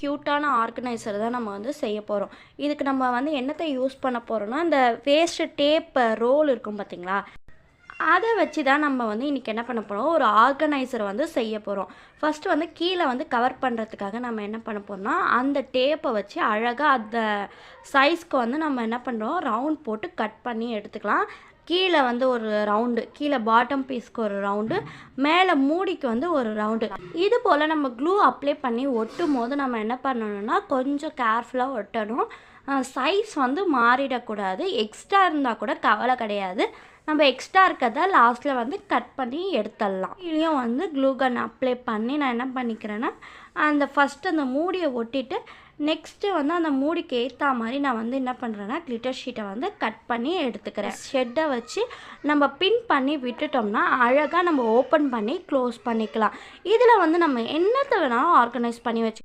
க்யூட்டான ஆர்கனைசர் தான் நம்ம வந்து செய்ய போகிறோம். இதுக்கு நம்ம வந்து என்னத்தை யூஸ் பண்ண போகிறோம்னா, இந்த வேஸ்ட்டு டேப் ரோல் இருக்கும் பார்த்தீங்களா, அதை வச்சு தான் நம்ம வந்து இன்றைக்கி என்ன பண்ண போகிறோம், ஒரு ஆர்கனைசர் வந்து செய்ய போகிறோம். ஃபஸ்ட்டு வந்து கீழே வந்து கவர் பண்ணுறதுக்காக நம்ம என்ன பண்ண போகிறோம்னா, அந்த டேப்பை வச்சு அழகாக அந்த சைஸ்க்கு வந்து நம்ம என்ன பண்ணுறோம், ரவுண்ட் போட்டு கட் பண்ணி எடுத்துக்கலாம். கீழே வந்து ஒரு ரவுண்டு, கீழே பாட்டம் பீஸ்க்கு ஒரு ரவுண்டு, மேலே மூடிக்கு வந்து ஒரு ரவுண்டு. இது போல் நம்ம க்ளூ அப்ளை பண்ணி ஒட்டும் போது நம்ம என்ன பண்ணணும்னா, கொஞ்சம் கேர்ஃபுல்லாக ஒட்டணும். சைஸ் வந்து மாறிடக்கூடாது. எக்ஸ்ட்ரா இருந்தால் கூட கவலை கிடையாது. நம்ம எக்ஸ்ட்ரா இருக்கிறத லாஸ்ட்டில் வந்து கட் பண்ணி எடுத்துடலாம். இதுலேயும் வந்து க்ளூ கன் அப்ளை பண்ணி நான் என்ன பண்ணிக்கிறேன்னா, அந்த ஃபஸ்ட்டு அந்த மூடியை ஒட்டிட்டு நெக்ஸ்ட்டு வந்து அந்த மூடிக்கு ஏற்ற மாதிரி நான் வந்து என்ன பண்ணுறேன்னா, கிளிட்டர் ஷீட்டை வந்து கட் பண்ணி எடுத்துக்கிறேன். ஷெட்டை வச்சு நம்ம பின் பண்ணி விட்டுட்டோம்னா அழகாக நம்ம ஓப்பன் பண்ணி க்ளோஸ் பண்ணிக்கலாம். இதில் வந்து நம்ம என்னத்தை வேணாலும் ஆர்கனைஸ் பண்ணி வச்சு